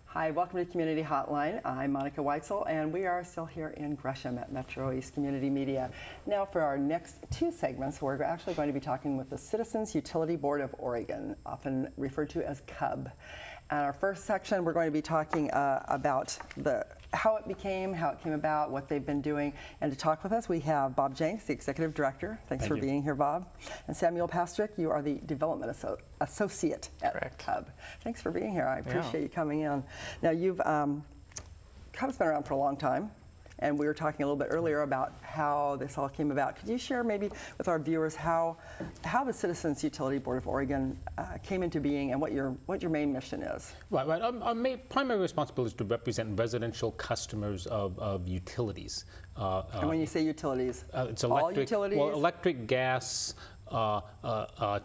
Hi, welcome to Community Hotline. I'm Monica Weitzel, and we are still here in Gresham at MetroEast Community Media. Now, for our next two segments, we're actually going to be talking with the Citizens Utility Board of Oregon, often referred to as Cub. And our first section, we're going to be talking about how it came about, what they've been doing. And to talk with us, we have Bob Jenks, the Executive Director. Thanks for being here, Bob. And Samuel Pastrick, you are the Development Associate at Cub. Thanks for being here. I appreciate you coming in. Now, Cub's been around for a long time. And we were talking a little bit earlier about how this all came about. Could you share maybe with our viewers how the Citizens Utility Board of Oregon came into being and what your main mission is? Right. Our primary responsibility is to represent residential customers of utilities. And when you say utilities, it's all utilities? Well, electric, gas,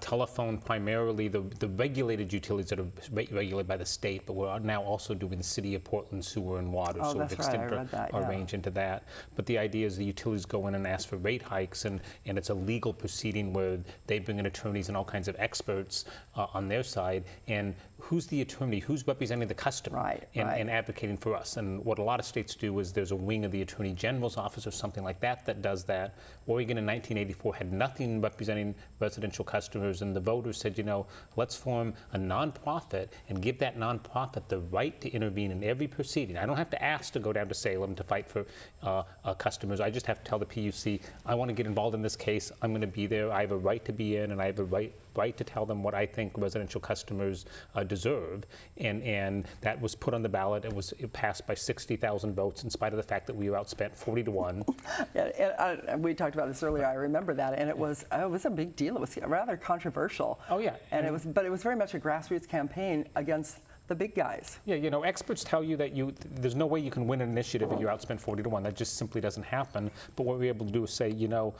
telephone, primarily the regulated utilities that are regulated by the state, but we're now also doing the City of Portland sewer and water, so we've extended our range into that. But the idea is the utilities go in and ask for rate hikes, and it's a legal proceeding where they bring in attorneys and all kinds of experts on their side, and who's the attorney, who's representing the customer and advocating for us. And what a lot of states do is there's a wing of the Attorney General's office or something like that that does that. Oregon in 1984 had nothing representing residential customers, and the voters said, you know, let's form a nonprofit and give that nonprofit the right to intervene in every proceeding. I don't have to ask to go down to Salem to fight for customers. I just have to tell the PUC, I want to get involved in this case. I'm going to be there. I have a right to be in, and I have a right to tell them what I think residential customers deserve. And that was put on the ballot. It passed by 60,000 votes, in spite of the fact that we were outspent 40-1. And we talked about this earlier. I remember that, and it was a big deal. It was rather controversial. Oh yeah, but it was very much a grassroots campaign against the big guys. Yeah, you know, experts tell you that there's no way you can win an initiative if you're outspent 40-1. That just simply doesn't happen. But what we're able to do is say, you know,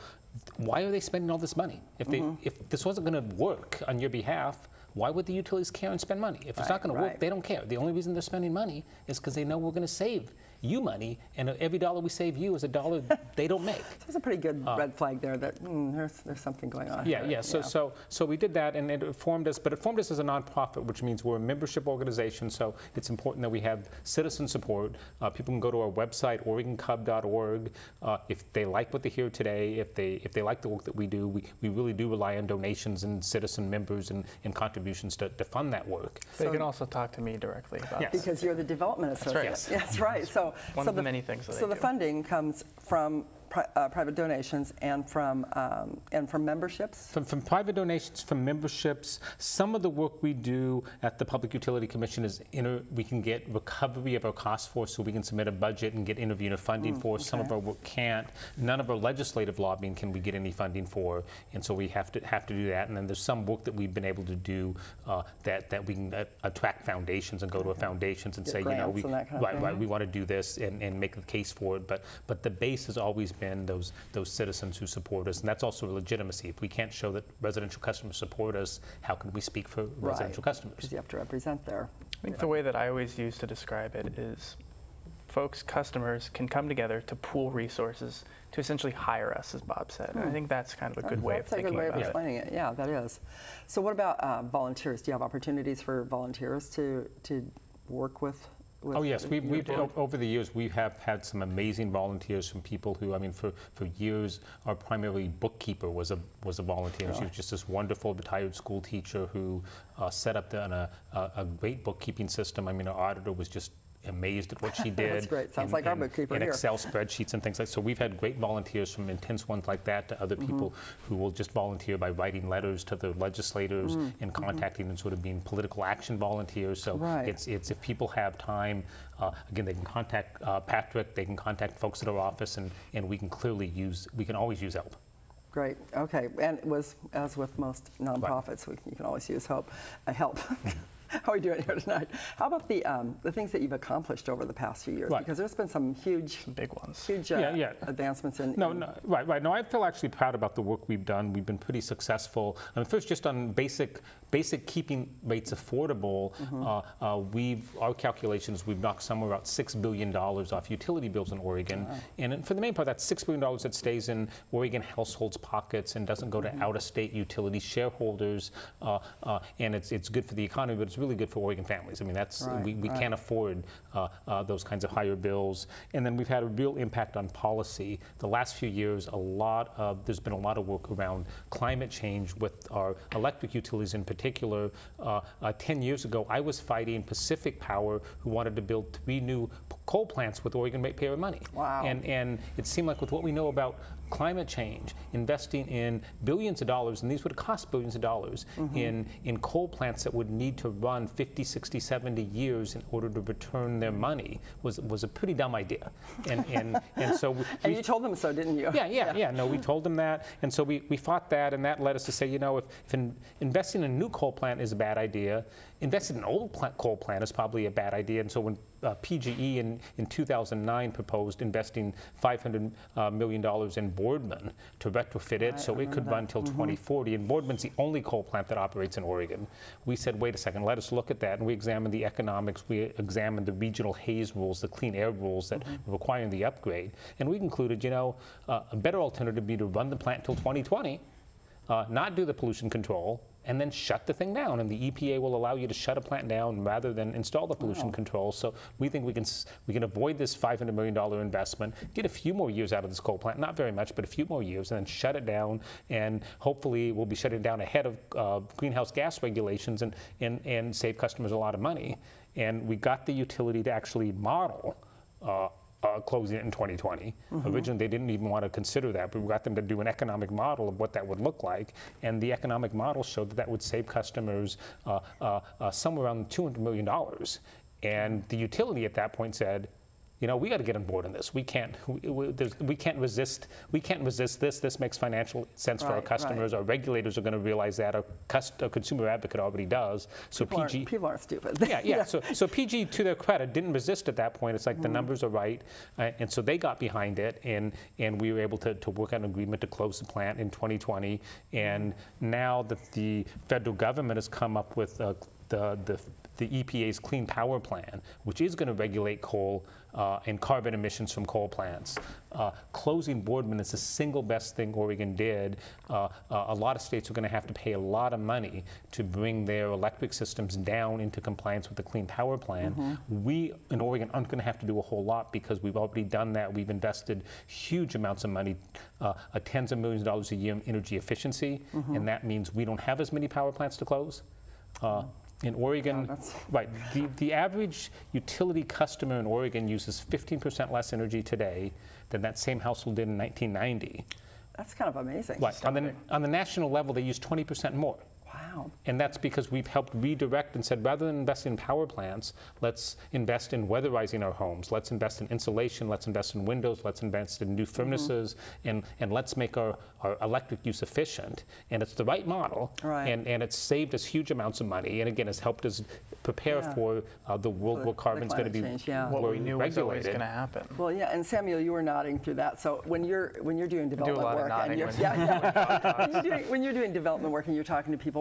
why are they spending all this money? If this wasn't going to work on your behalf, why would the utilities care and spend money? If it's not going to work, they don't care. The only reason they're spending money is because they know we're going to save you money, and every dollar we save you is a dollar they don't make. So it's a pretty good red flag there that there's something going on. Yeah. So we did that, and it formed us, but it formed us as a nonprofit, which means we're a membership organization. So it's important that we have citizen support. People can go to our website, OregonCub.org. If they like what they hear today, if they like the work that we do, we really do rely on donations and citizen members and contributions to fund that work. So you can also talk to me directly about it. Because you're the development associate. That's right. That's right. So one of the many things that So the funding comes from private donations and from memberships? From private donations, from memberships. Some of the work we do at the Public Utility Commission is we can get recovery of our costs for, so we can submit a budget and get intervener funding for. Some of our work can't. None of our legislative lobbying can we get any funding for, and so we have to do that. And then there's some work that we've been able to do that we can attract foundations and go to foundations and say, you know, we want to do this and make the case for it. But the base has always been those citizens who support us, and that's also a legitimacy. If we can't show that residential customers support us, how can we speak for residential customers? Because you have to represent there. I think the way that I always use to describe it is customers can come together to pool resources to essentially hire us, as Bob said. And I think that's kind of a good way of thinking about it. That's a good way of explaining it. Yeah, that is. So what about volunteers? Do you have opportunities for volunteers to work with? Oh yes, over the years we have had some amazing volunteers from people who, I mean, for years our primary bookkeeper was a volunteer. She was just this wonderful retired school teacher who set up a great bookkeeping system. I mean, our auditor was just amazed at what she did. That's great. Sounds like our bookkeeper in here. Excel spreadsheets and things like that. So we've had great volunteers, from intense ones like that to other people who will just volunteer by writing letters to the legislators and contacting and sort of being political action volunteers. So it's if people have time, again, they can contact Patrick, they can contact folks at our office, and we can always use help. Great. Okay. And as with most nonprofits, you can always use help. How are we doing here tonight? How about the things that you've accomplished over the past few years? Right. Because there's been some huge, big ones, huge advancements in. Right. No, I feel actually proud about the work we've done. We've been pretty successful. I mean, first, just on basic keeping rates affordable. Our calculations, we've knocked somewhere about $6 billion off utility bills in Oregon, and for the main part, that's $6 billion that stays in Oregon households' pockets and doesn't go to out-of-state utility shareholders. And it's good for the economy, but it's really good for Oregon families. I mean, that's we can't afford those kinds of higher bills. And then we've had a real impact on policy. The last few years, there's been a lot of work around climate change with our electric utilities in particular. 10 years ago, I was fighting Pacific Power, who wanted to build 3 new coal plants with Oregon ratepayer money. Wow. And it seemed like with what we know about climate change, investing in billions of dollars, and these would cost billions of dollars, in coal plants that would need to run 50, 60, 70 years in order to return their money was a pretty dumb idea. And so and you told them so, didn't you? Yeah. No, we told them that, and so we fought that, and that led us to say, you know, if investing in a new coal plant is a bad idea, investing in an old coal plant is probably a bad idea. And so when PGE in 2009 proposed investing $500 million in Boardman to retrofit it so it could run until 2040, and Boardman's the only coal plant that operates in Oregon. We said, wait a second, let us look at that, and we examined the economics, we examined the regional haze rules, the clean air rules that were requiring the upgrade, and we concluded, you know, a better alternative would be to run the plant until 2020, not do the pollution control, and then shut the thing down. And the EPA will allow you to shut a plant down rather than install the pollution control. So we think we can avoid this $500 million investment, get a few more years out of this coal plant, not very much, but a few more years, and then shut it down. And hopefully we'll be shutting down ahead of greenhouse gas regulations and save customers a lot of money. And we got the utility to actually model closing it in 2020. Originally, they didn't even want to consider that, but we got them to do an economic model of what that would look like, and the economic model showed that that would save customers somewhere around $200 million. And the utility at that point said, you know, we got to get on board on this. We can't resist this. This makes financial sense for our customers. Our regulators are going to realize that. Our consumer advocate already does. So people aren't stupid. Yeah. So PG, to their credit, didn't resist at that point. It's like the numbers are right, and so they got behind it, and we were able to work out an agreement to close the plant in 2020. And now that the federal government has come up with the EPA's Clean Power Plan, which is going to regulate coal and carbon emissions from coal plants. Closing Boardman is the single best thing Oregon did. A lot of states are going to have to pay a lot of money to bring their electric systems down into compliance with the Clean Power Plan. We in Oregon aren't going to have to do a whole lot because we've already done that. We've invested huge amounts of money, tens of millions of dollars a year in energy efficiency, and that means we don't have as many power plants to close. In Oregon, the average utility customer in Oregon uses 15% less energy today than that same household did in 1990. That's kind of amazing. Right. On the national level, they use 20% more. Wow. And that's because we've helped redirect and said, rather than invest in power plants, let's invest in weatherizing our homes. Let's invest in insulation. Let's invest in windows. Let's invest in new furnaces. And let's make our electric use efficient. And it's the right model. And it's saved us huge amounts of money. And again, it's helped us prepare for the world where carbon's going to be what we knew was always going to happen. Well, yeah, and Samuel, you were nodding through that. So when you're doing development work, when you're doing development work and you're talking to people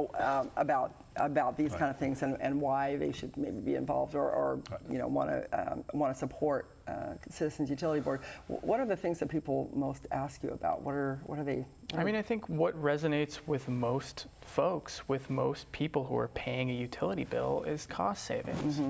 about these kind of things and why they should maybe be involved or you know want to support Citizens Utility Board, what are the things that people most ask you about? What are they? I mean, I think what resonates with most folks, with most people who are paying a utility bill, is cost savings.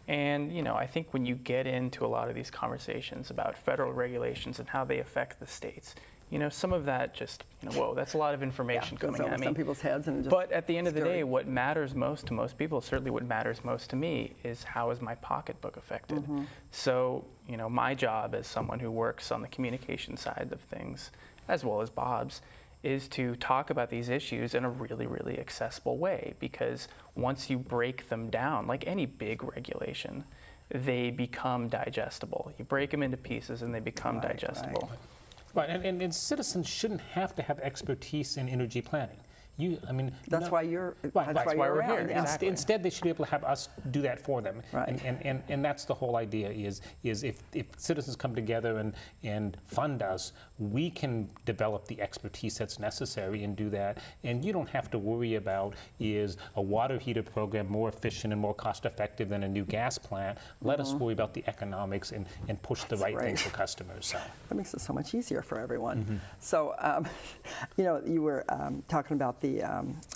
And, you know, I think when you get into a lot of these conversations about federal regulations and how they affect the states, you know, some of that just, you know, whoa, that's a lot of information coming at me. Some people's heads, and but at the end of the day, what matters most to most people, certainly what matters most to me, is how is my pocketbook affected. So, you know, my job as someone who works on the communication side of things, as well as Bob's, is to talk about these issues in a really, really accessible way, because once you break them down, like any big regulation, they become digestible. You break them into pieces and they become digestible. Right, and citizens shouldn't have to have expertise in energy planning. That's why you're. That's why we're here. Exactly. Instead, they should be able to have us do that for them. Right. And that's the whole idea. Is if citizens come together and fund us, we can develop the expertise that's necessary and do that. And you don't have to worry about, is a water heater program more efficient and more cost effective than a new gas plant? Let us worry about the economics and push the right things for customers. So that makes it so much easier for everyone. So, you were talking about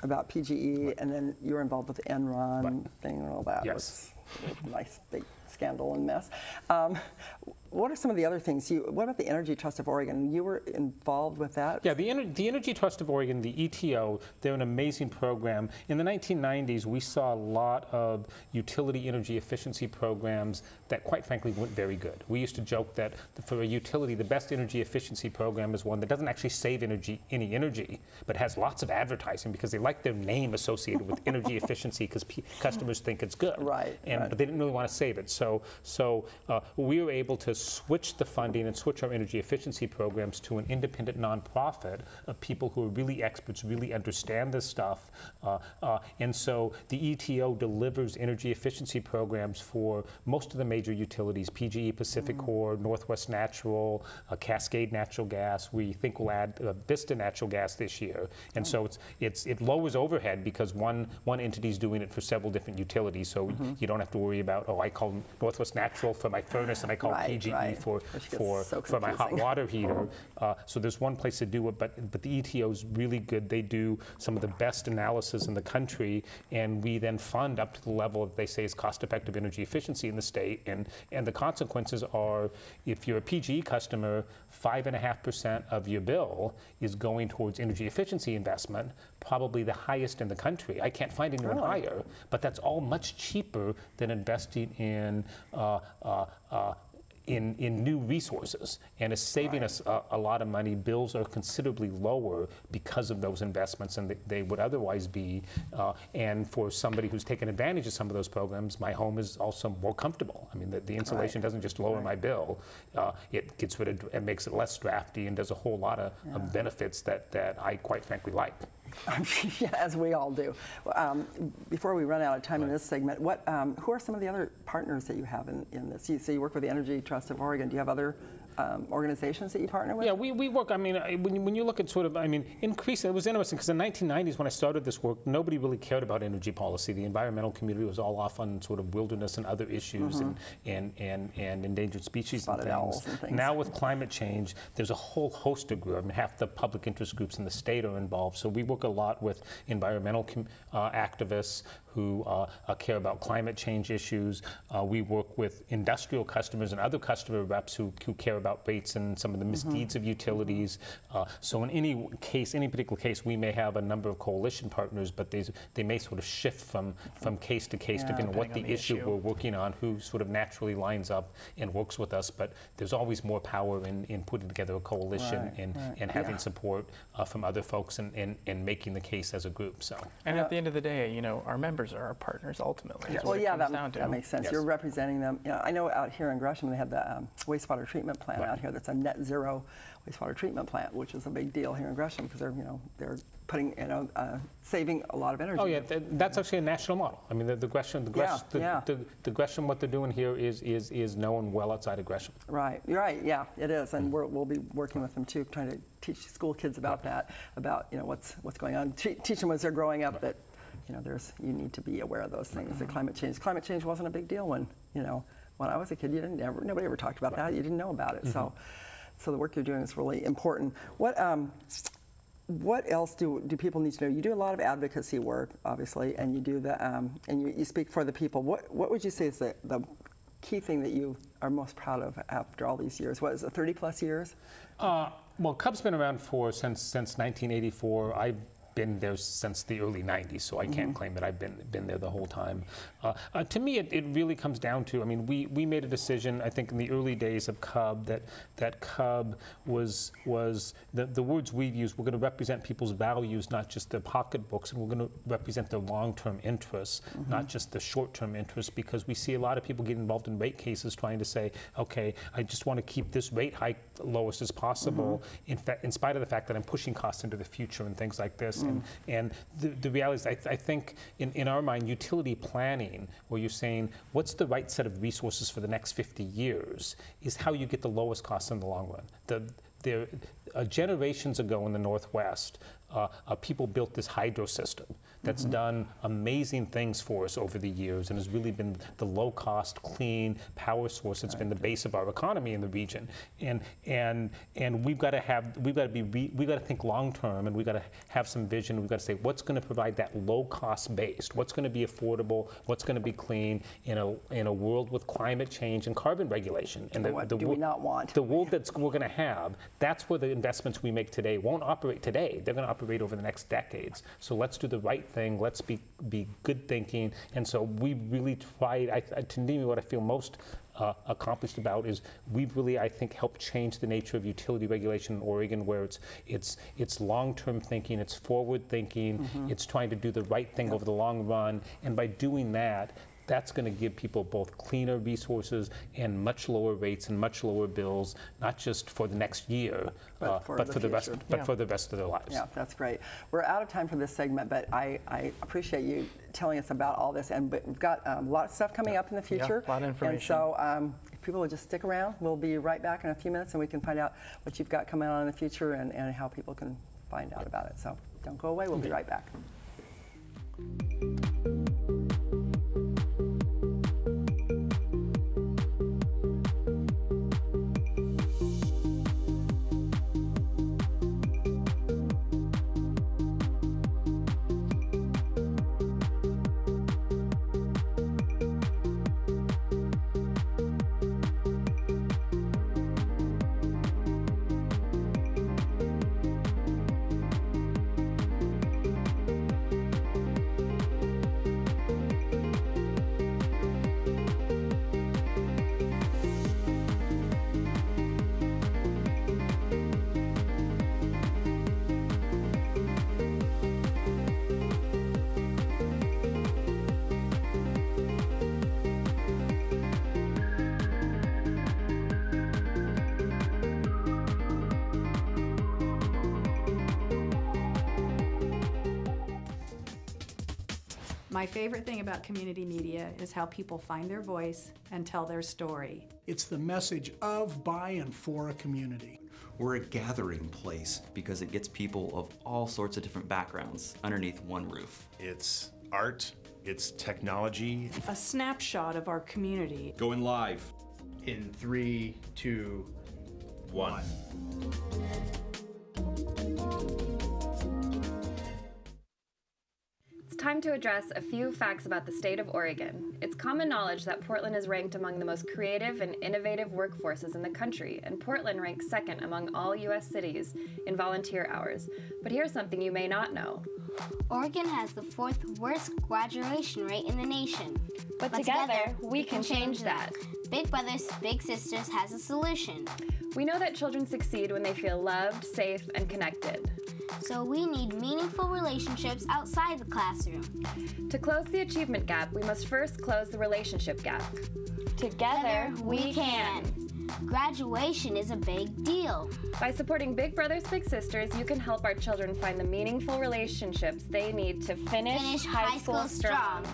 about PGE, and then you were involved with the Enron thing and all that. Yes. It was a nice big scandal and mess. What are some of the other things? What about the Energy Trust of Oregon? You were involved with that? Yeah, the Energy Trust of Oregon, the ETO, they're an amazing program. In the 1990s, we saw a lot of utility energy efficiency programs that, quite frankly, weren't very good. We used to joke that for a utility, the best energy efficiency program is one that doesn't actually save any energy, but has lots of advertising because they like their name associated with energy efficiency because customers think it's good. Right. But they didn't really want to save it. So we were able to switch the funding and switch our energy efficiency programs to an independent nonprofit of people who are really experts, really understand this stuff. And so the ETO delivers energy efficiency programs for most of the major utilities, PGE, Pacific Core, Northwest Natural, Cascade Natural Gas. We think we'll add Vista Natural Gas this year. And so it lowers overhead because one entity is doing it for several different utilities. So you don't have to worry about, I call Northwest Natural for my furnace and I call PGE for my hot water heater. So there's one place to do it, but the ETO is really good. They do some of the best analysis in the country, and we then fund up to the level that they say is cost-effective energy efficiency in the state. And the consequences are, if you're a PGE customer, 5.5% of your bill is going towards energy efficiency investment, probably the highest in the country. I can't find anyone higher, but that's all much cheaper than investing in new resources, and is saving us a lot of money. Bills are considerably lower because of those investments than they would otherwise be. And for somebody who's taken advantage of some of those programs, my home is also more comfortable. I mean, the insulation doesn't just lower my bill; it gets rid of, it makes it less drafty, and does a whole lot of benefits that I quite frankly like. Yeah, as we all do. Before we run out of time in this segment, who are some of the other partners that you have in this? So you work with the Energy Trust of Oregon. Do you have other organizations that you partner with? Yeah, we work, when you look at increase, it was interesting because in the 1990s when I started this work, nobody really cared about energy policy. The environmental community was all off on sort of wilderness and other issues and endangered species and things. Now with climate change, there's a whole host of groups. Half the public interest groups in the state are involved. So we work a lot with environmental activists who care about climate change issues. We work with industrial customers and other customer reps who care about rates and some of the misdeeds of utilities. So in any particular case, we may have a number of coalition partners, but they may sort of shift from case to case depending on what the issue we're working on, who sort of naturally lines up and works with us. But there's always more power in putting together a coalition and having support from other folks and making the case as a group. So. And at the end of the day, our members are our partners ultimately. Well, yeah, that makes sense. Yes. You're representing them. I know out here in Gresham they have the wastewater treatment plant out here that's a net zero wastewater treatment plant, which is a big deal here in Gresham because they're putting saving a lot of energy. Oh yeah, that's actually a national model. I mean the Gresham what they're doing here is known well outside of Gresham. Right. You're right. Yeah, it is, and we'll be working with them too, trying to teach school kids about that, about what's going on, teach them as they're growing up that you need to be aware of those things. The climate change wasn't a big deal when I was a kid. Nobody ever talked about that. You didn't know about it. So the work you're doing is really important. What else do people need to know? You do a lot of advocacy work, obviously, and you do and you speak for the people. What would you say is the key thing that you are most proud of after all these years? What is it, 30 plus years? Well, Cub's been around since 1984. I've been there since the early 90s, so I can't claim that I've been there the whole time. To me, it really comes down to, we made a decision, I think in the early days of Cub, that Cub was the words we've used, we're going to represent people's values, not just their pocketbooks, and we're going to represent their long-term interests, not just the short-term interests, because we see a lot of people get involved in rate cases trying to say, okay, I just want to keep this rate hike lowest as possible, in spite of the fact that I'm pushing costs into the future and things like this. And the reality is, I think in our mind, utility planning, where you're saying, what's the right set of resources for the next 50 years, is how you get the lowest cost in the long run. Generations ago in the Northwest, people built this hydro system that's done amazing things for us over the years and has really been the low-cost, clean power source that's been the base of our economy in the region. And we've got to think long-term, and we've got to have some vision. We've got to say what's going to provide that low-cost base, what's going to be affordable, what's going to be clean in a world with climate change and carbon regulation. And what do we not want? The world that we're going to have, that's where the investments we make today won't operate today. They're going to operate over the next decades. So let's do the right thing. Let's be good thinking. And so we really tried. To me, what I feel most accomplished about is we've really, I think, helped change the nature of utility regulation in Oregon, where it's long-term thinking, it's forward thinking, it's trying to do the right thing over the long run. And by doing that, that's going to give people both cleaner resources and much lower rates and much lower bills, not just for the next year, but for the rest of their lives. Yeah, that's great. We're out of time for this segment, but I appreciate you telling us about all this. But we've got a lot of stuff coming up in the future. Yeah, a lot of information. And so if people will just stick around, we'll be right back in a few minutes, and we can find out what you've got coming on in the future and how people can find out about it. So don't go away. We'll be right back. My favorite thing about community media is how people find their voice and tell their story. It's the message of, by, and for a community. We're a gathering place because it gets people of all sorts of different backgrounds underneath one roof. It's art, it's technology. A snapshot of our community. Going live. In 3, 2, 1. Time to address a few facts about the state of Oregon. It's common knowledge that Portland is ranked among the most creative and innovative workforces in the country, and Portland ranks second among all U.S. cities in volunteer hours. But here's something you may not know. Oregon has the 4th worst graduation rate in the nation. But together, we can change that. Big Brothers Big Sisters has a solution. We know that children succeed when they feel loved, safe, and connected. So we need meaningful relationships outside the classroom. To close the achievement gap, we must first close the relationship gap. Together, we can. Graduation is a big deal. By supporting Big Brothers Big Sisters, you can help our children find the meaningful relationships they need to finish high school strong.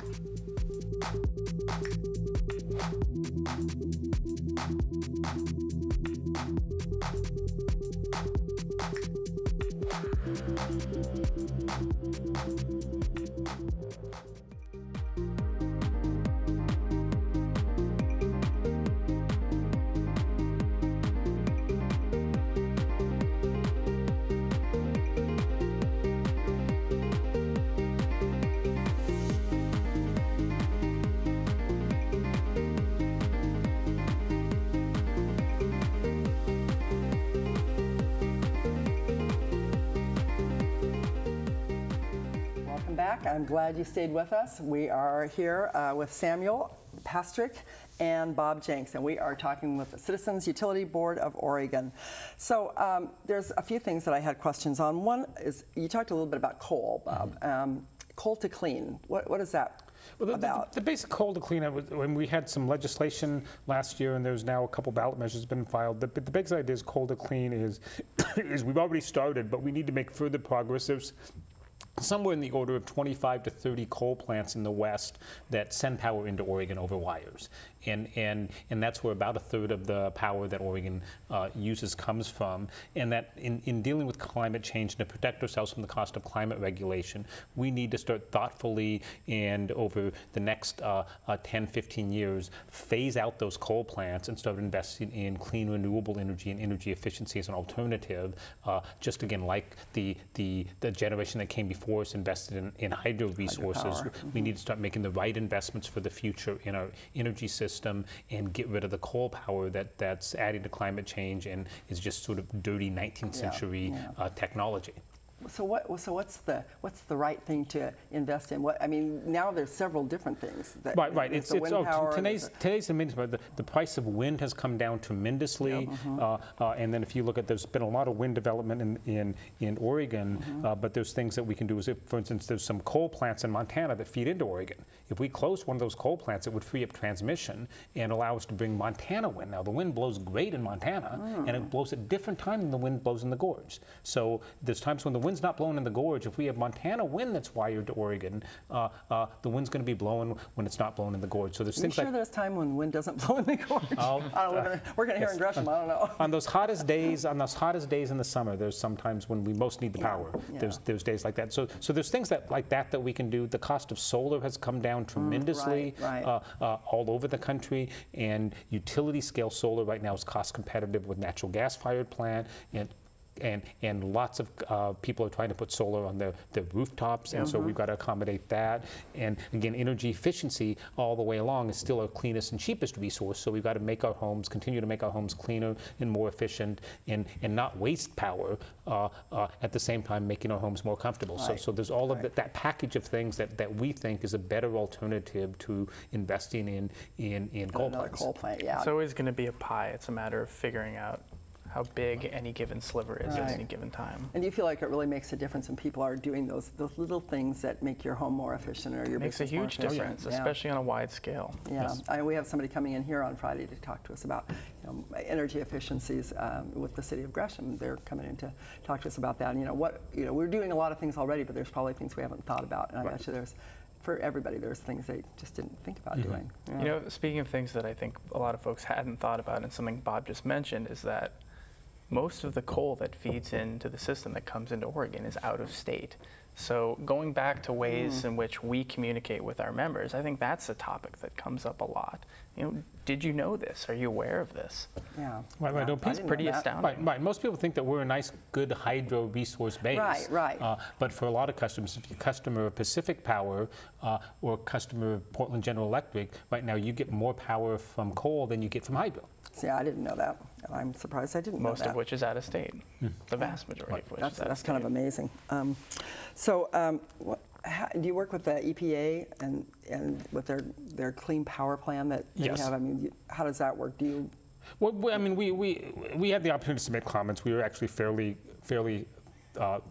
I'm glad you stayed with us. We are here with Samuel Pastrick and Bob Jenks, and we are talking with the Citizens Utility Board of Oregon. So there's a few things that I had questions on. One is, you talked a little bit about coal, Bob. Coal to clean, what is that? about? The basic coal to clean up, when we had some legislation last year, and there's now a couple ballot measures been filed. The big idea is coal to clean is we've already started, but we need to make further progress. There's somewhere in the order of 25 to 30 coal plants in the West that send power into Oregon over wires. And that's where about a third of the power that Oregon uses comes from. And that in dealing with climate change and to protect ourselves from the cost of climate regulation, we need to start thoughtfully and over the next 10, 15 years, phase out those coal plants and start investing in clean renewable energy and energy efficiency as an alternative. Just again, like the generation that came before us invested in hydro resources, we need to start making the right investments for the future in our energy system and get rid of the coal power that's adding to climate change and is just sort of dirty 19th century technology. So what's the right thing to invest in? What I mean, now there's several different things. Right. It's today's amazing. The price of wind has come down tremendously, and then if you look at, there's been a lot of wind development in Oregon, but there's things that we can do. Is, for instance, there's some coal plants in Montana that feed into Oregon. If we close one of those coal plants, it would free up transmission and allow us to bring Montana wind. Now the wind blows great in Montana, and it blows at different times than the wind blows in the gorge. So there's times when the wind's not blowing in the gorge. If we have Montana wind that's wired to Oregon, the wind's going to be blowing when it's not blowing in the gorge. So there's things like. There's time when wind doesn't blow in the gorge? We're going to hear in Gresham. I don't know. On those hottest days, in the summer, there's sometimes when we most need the power. There's days like that. So there's things like that we can do. The cost of solar has come down tremendously all over the country, and utility scale solar right now is cost competitive with natural gas fired plant, and lots of people are trying to put solar on their rooftops, and so we've got to accommodate that. And again, energy efficiency all the way along is still our cleanest and cheapest resource, so we've got to continue to make our homes cleaner and more efficient, and not waste power at the same time making our homes more comfortable. So there's all of that package of things that we think is a better alternative to investing in coal plants. Coal plant, It's always going to be a pie. It's a matter of figuring out how big any given sliver is at any given time. And do you feel like it really makes a difference when people are doing those little things that make your home more efficient or your business more efficient? It makes a huge difference, especially on a wide scale. Yes. We have somebody coming in here on Friday to talk to us about energy efficiencies with the city of Gresham. They're coming in to talk to us about that. And we're doing a lot of things already, but there's probably things we haven't thought about. And I bet you for everybody, there's things they just didn't think about doing. Yeah. Speaking of things that I think a lot of folks hadn't thought about, and something Bob just mentioned, is that most of the coal that feeds into the system that comes into Oregon is out of state. So going back to ways in which we communicate with our members, I think that's a topic that comes up a lot. Did you know this? Are you aware of this? Yeah. It's pretty astounding. Right. Most people think that we're a nice, good hydro resource base. Right. But for a lot of customers, if you're a customer of Pacific Power or a customer of Portland General Electric, right now you get more power from coal than you get from hydro. See, I didn't know that. I'm surprised I didn't know that. Most of which is out of state. The vast majority of which is out of state. That's kind of amazing. Do you work with the EPA and with their clean power plan that they have? I mean, how does that work? Do you? Well, I mean, we had the opportunity to submit comments. We were actually fairly.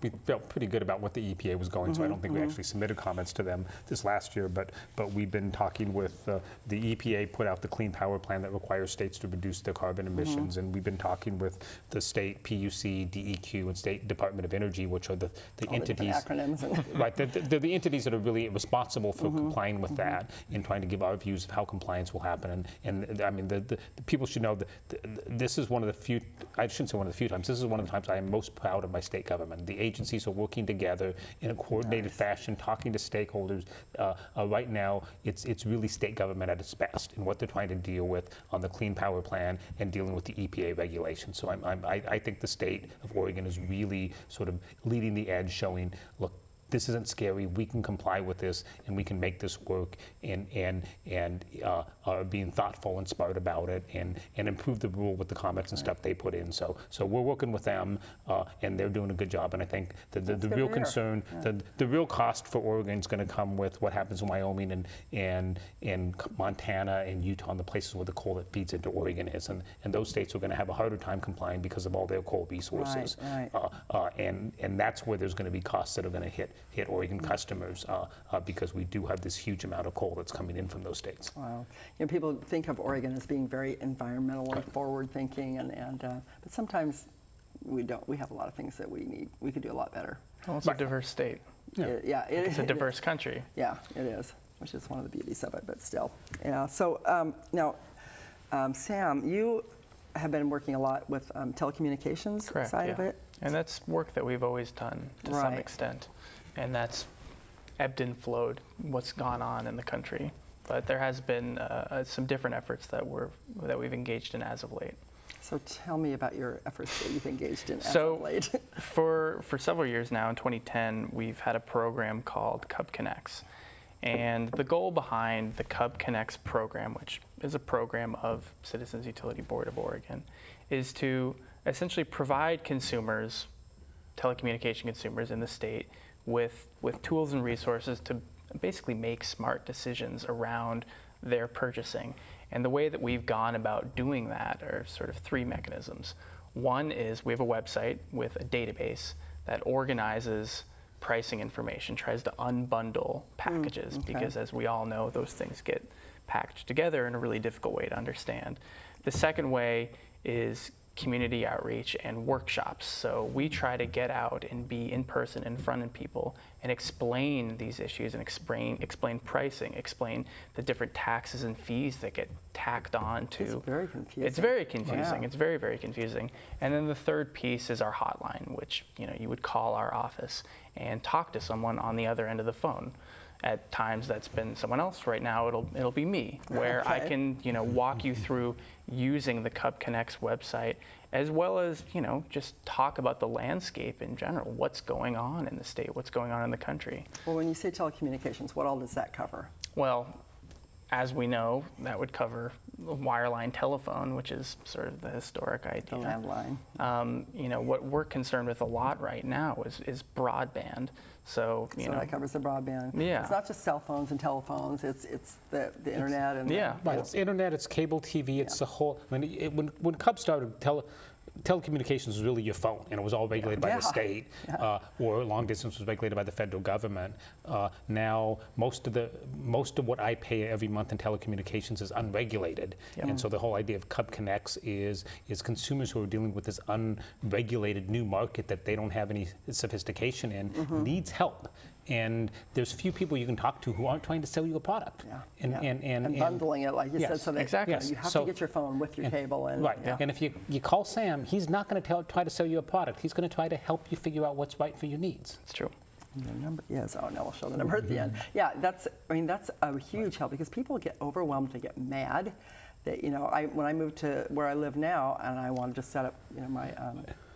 We felt pretty good about what the EPA was going, so I don't think we actually submitted comments to them this last year, but we've been talking with the EPA put out the Clean Power Plan that requires states to reduce their carbon emissions, and we've been talking with the state PUC, DEQ, and State Department of Energy, which are the entities. Acronyms. Right, they're the entities that are really responsible for complying with that and trying to give our views of how compliance will happen. And I mean, the people should know that this is one of the few, I shouldn't say one of the few times, this is one of the times I am most proud of my state government. The agencies are working together in a coordinated fashion, talking to stakeholders. Right now, it's really state government at its best in what they're trying to deal with on the Clean Power Plan and dealing with the EPA regulations. So I think the state of Oregon is really sort of leading the edge, showing, look, this isn't scary. We can comply with this, and we can make this work, and being thoughtful and smart about it, and improve the rule with the comments and stuff they put in. So we're working with them, and they're doing a good job. And I think the real concern, the real cost for Oregon is going to come with what happens in Wyoming and Montana and Utah, and the places where the coal that feeds into Oregon is, and those states are going to have a harder time complying because of all their coal resources. And that's where there's going to be costs that are going to hit hit Oregon customers because we do have this huge amount of coal that's coming in from those states. Wow. You know, people think of Oregon as being very environmentally forward-thinking, but sometimes we don't. We have a lot of things that we could do a lot better. Well, it's a diverse state. Yeah, it's a diverse country. Yeah, it is, which is one of the beauties of it, but still. Yeah, so now, Sam, you have been working a lot with telecommunications side of it. And that's work that we've always done to some extent. And that's ebbed and flowed what's gone on in the country. But there has been some different efforts that we've engaged in as of late. So tell me about your efforts that you've engaged in as of late. for several years now, in 2010, we've had a program called Cub Connects. And the goal behind the Cub Connects program, which is a program of Citizens Utility Board of Oregon, is to essentially provide consumers, telecommunication consumers in the state, with tools and resources to basically make smart decisions around their purchasing. And the way that we've gone about doing that are sort of three mechanisms. One is we have a website with a database that organizes pricing information, tries to unbundle packages, because as we all know, those things get packaged together in a really difficult way to understand. The second way is community outreach and workshops. So we try to get out and be in person in front of people and explain these issues and explain pricing, explain the different taxes and fees that get tacked on to. It's very confusing. It's very confusing. Wow. It's very, very confusing. And then the third piece is our hotline, which you would call our office and talk to someone on the other end of the phone. At times that's been someone else. Right now it'll be me, where I can walk you through using the Cub Connects website, as well as just talk about the landscape in general. What's going on in the state? What's going on in the country? Well, when you say telecommunications, what all does that cover? Well, as we know, that would cover wireline telephone, which is sort of the historic idea. The landline. What we're concerned with a lot right now is broadband. So that covers the broadband. Yeah. It's not just cell phones and telephones. It's the internet and right. It's internet. It's cable TV. It's the whole. I mean, when Cub started, telecommunications was really your phone, and it was all regulated by the state, or long distance was regulated by the federal government. Now most of what I pay every month in telecommunications is unregulated, and so the whole idea of Cub Connects is consumers who are dealing with this unregulated new market that they don't have any sophistication in needs help. And there's few people you can talk to who aren't trying to sell you a product. And bundling it, like you said, so that you have to get your phone with your cable. And, and if you call Sam, he's not going to try to sell you a product. He's going to try to help you figure out what's right for your needs. It's true. The number, yes. Oh no, we'll show the number at the end. Yeah, that's a huge help, because people get overwhelmed, they get mad. That when I moved to where I live now, and I wanted to set up my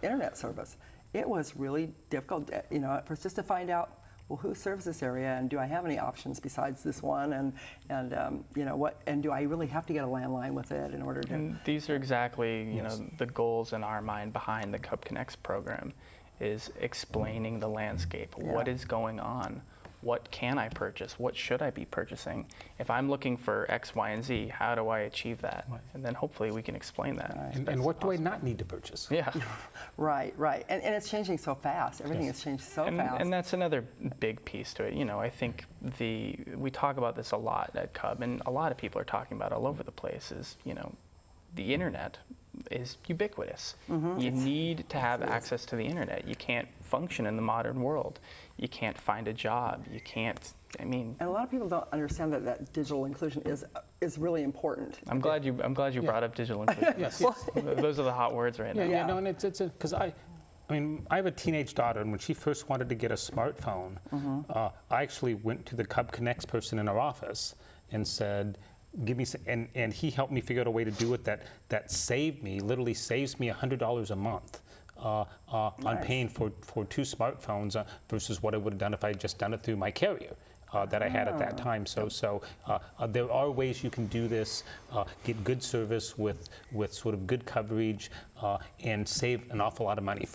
internet service, it was really difficult. At first, just to find out, well, who serves this area, and do I have any options besides this one, and what, and do I really have to get a landline with it in order to? And these are exactly the goals in our mind behind the Cub Connects program, is explaining the landscape. What is going on? What can I purchase? What should I be purchasing? If I'm looking for X, Y, and Z, how do I achieve that? Right. And then hopefully we can explain that. And what do I not need to purchase? Yeah. Right. And it's changing so fast. Everything has changed so fast. And that's another big piece to it. I think we talk about this a lot at Cub, and a lot of people are talking about it all over the place, is, the internet is ubiquitous. You need to have access to the internet. You can't function in the modern world. You can't find a job. You can't. And a lot of people don't understand that digital inclusion is really important. I'm glad you brought up digital inclusion. Yes. Those are the hot words right now. No, and it's because I have a teenage daughter, and when she first wanted to get a smartphone, I actually went to the Cub Connects person in our office and said, give me some, and he helped me figure out a way to do it that literally saves me $100 a month on paying for 2 smartphones versus what I would have done if I had just done it through my carrier that I had at that time. So there are ways you can do this, get good service with sort of good coverage, and save an awful lot of money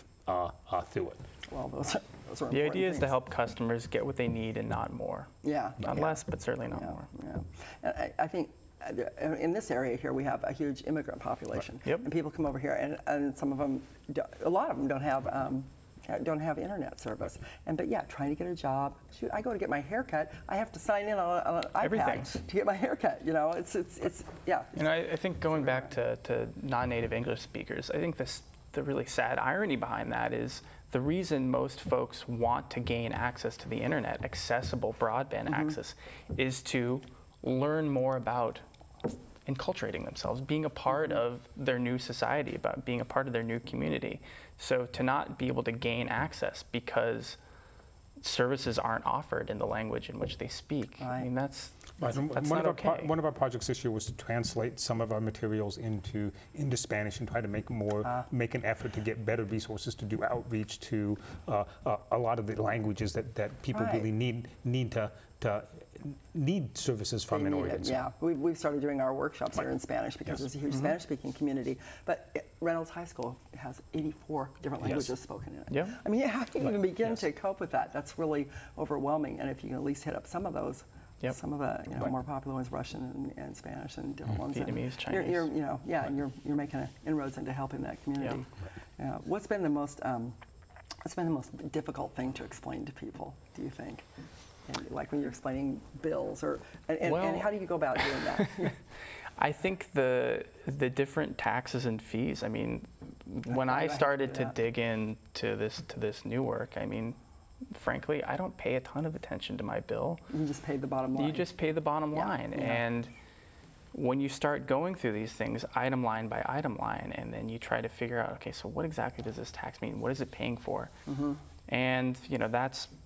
through it. Well, those are the idea is to help customers get what they need and not more. Not less, but certainly not more. And I think in this area here we have a huge immigrant population, Yep. and people come over here, and some of them, a lot of them don't have don't have internet service. But yeah, trying to get a job. Shoot, I go to get my haircut. I have to sign in on an iPad to get my haircut. You know, it's yeah. And I think going back to non-native English speakers, I think the really sad irony behind that is the reason most folks want to gain access to the internet, accessible broadband access, is to learn more about enculturating themselves, being a part of their new society, about being a part of their new community. So to not be able to gain access because services aren't offered in the language in which they speak, I mean, that's not okay. One of our projects this year was to translate some of our materials into Spanish and try to make make an effort to get better resources to do outreach to a lot of the languages that people really need services from in Oregon. Yeah, we've started doing our workshops here in Spanish because there's a huge Spanish-speaking community. But Reynolds High School has 84 different languages spoken in it. Yeah. I mean, how do you even begin to cope with that? That's really overwhelming. And if you can at least hit up some of those, some of the more popular ones, Russian and Spanish and different ones. Vietnamese, Chinese. You're making inroads into helping that community. Yeah. What's been the most difficult thing to explain to people, do you think? And like when you're explaining bills, and how do you go about doing that? I think the different taxes and fees. I mean, when I started to dig into this new work, I mean, frankly, I don't pay a ton of attention to my bill. You just pay the bottom line. You just pay the bottom line, and when you start going through these things item line by item line, and then you try to figure out, okay, so what exactly does this tax mean? What is it paying for? And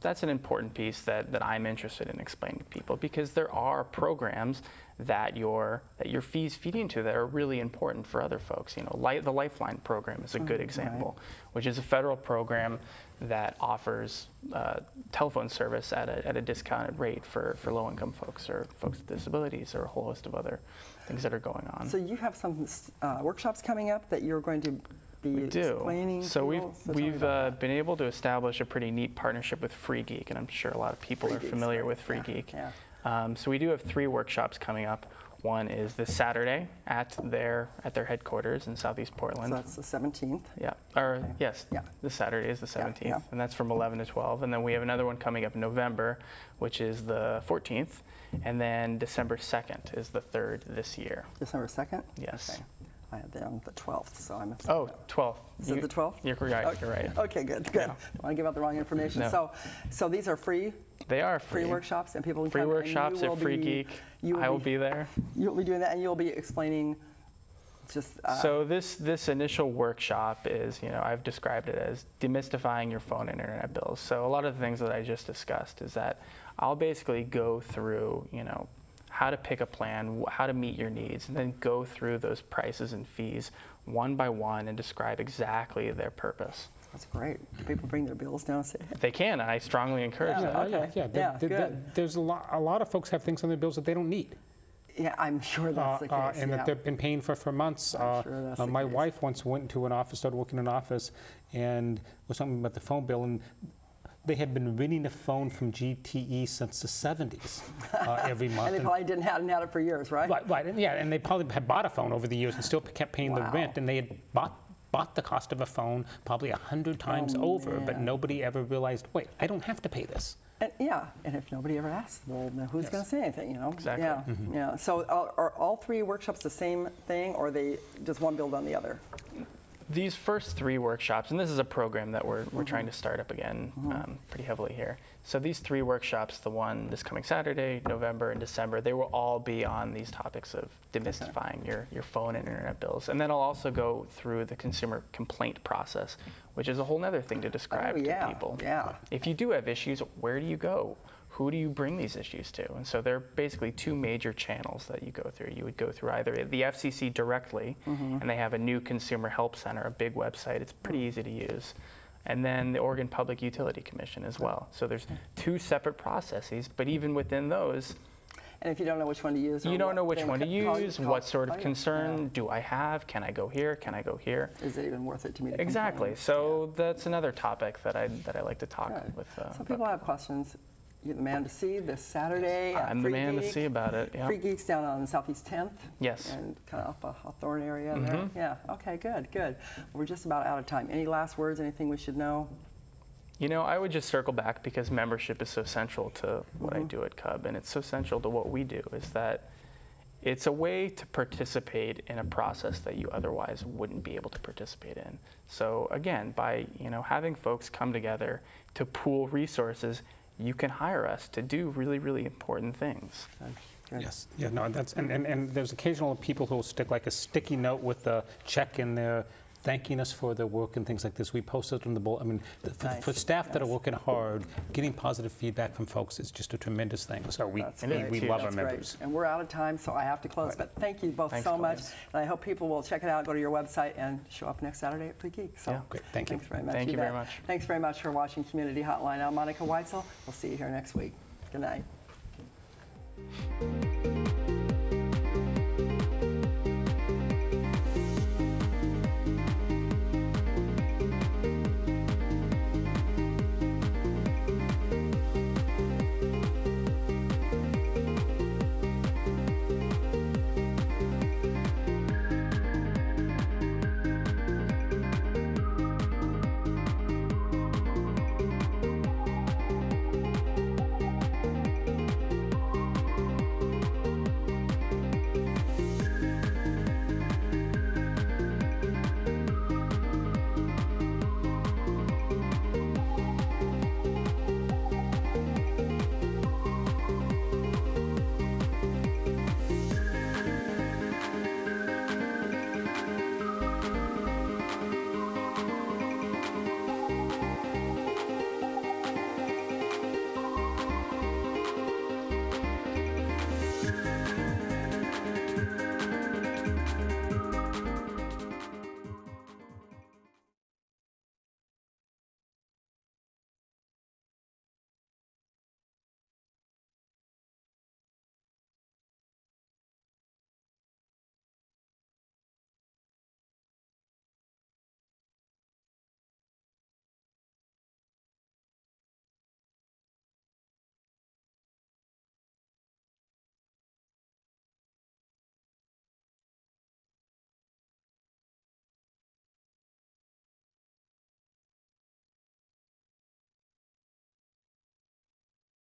that's an important piece that I'm interested in explaining to people, because there are programs that your fees feed into that are really important for other folks. You know, the Lifeline program is a good example, which is a federal program that offers telephone service at a discounted rate for low-income folks or folks with disabilities or a whole host of other things that are going on. So you have some workshops coming up that you're going to be explaining. So we've been able to establish a pretty neat partnership with Free Geek, and I'm sure a lot of people are familiar with Free Geek. So we do have 3 workshops coming up. One is this Saturday at their headquarters in Southeast Portland. So that's the 17th. Yeah. Yes. Yeah. This Saturday is the 17th, and that's from 11 to 12. And then we have another one coming up in November, which is the 14th, and then December 2nd is the 3rd this year. December 2nd. Yes. Okay. I had that on the 12th, so I'm. 12th. Is it the 12th? You're right. Okay. You're right. Okay, good. Yeah. Don't want to give out the wrong information. No. So these are free. They are free. Free workshops, and people can free come. Workshops at Free Geek. I will be there. You'll be doing that, and you'll be explaining. Just. So this initial workshop is, I've described it as demystifying your phone and internet bills. So a lot of the things that I just discussed is that I'll basically go through, how to pick a plan, how to meet your needs, and then go through those prices and fees one by one and describe exactly their purpose. That's great. Do people bring their bills down? They can, and I strongly encourage that. Okay. There's a lot of folks have things on their bills that they don't need. Yeah, I'm sure that's the case. And that they've been paying for months. My wife once went to an office, started working in an office, and was something about the phone bill, and they had been renting a phone from GTE since the 70s every month. And they probably hadn't had it for years, right? Right, and they probably had bought a phone over the years and still kept paying the rent, and they had bought the cost of a phone probably 100 times over, but nobody ever realized, wait, I don't have to pay this. And if nobody ever asks, well, then who's going to say anything, Exactly. Yeah. So are all 3 workshops the same thing, or are they just one build on the other? These first 3 workshops, and this is a program that we're trying to start up again pretty heavily here. So these 3 workshops, the one this coming Saturday, November, and December, they will all be on these topics of demystifying your phone and internet bills. And then I'll also go through the consumer complaint process, which is a whole other thing to describe to people. Yeah. If you do have issues, where do you go? Who do you bring these issues to? And so there are basically 2 major channels that you go through. You would go through either the FCC directly, and they have a new consumer help center, a big website. It's pretty easy to use. And then the Oregon Public Utility Commission as well. So there's 2 separate processes, but even within those, and if you don't know which one to use, you don't know which one to use, what sort of concern do I have? Can I go here? Can I go here? Is it even worth it to me to Exactly. complain? So that's another topic that I like to talk with. Some people have questions. You're the man to see this Saturday. I'm the man to see about it. Yeah. Free Geeks down on Southeast 10th. Yes. And kind of off a Hawthorne area there. Yeah. Okay. Good. We're just about out of time. Any last words? Anything we should know? You know, I would just circle back because membership is so central to what I do at Cub, and it's so central to what we do, is that it's a way to participate in a process that you otherwise wouldn't be able to participate in. So again, by having folks come together to pool resources, you can hire us to do really, really important things. Good. Yes, yeah, no, that's, and there's occasional people who will stick like a sticky note with a check in there, thanking us for their work and things like this. We post it on the board. I mean, for staff that are working hard, getting positive feedback from folks is just a tremendous thing. So we love our members. Great. And we're out of time, so I have to close. But thank you both so much. And I hope people will check it out, go to your website, and show up next Saturday at Fleet Geek. So great. Thank you. Thanks very much. Thank you very much. Thanks very much for watching Community Hotline. I'm Monica Weitzel. We'll see you here next week. Good night.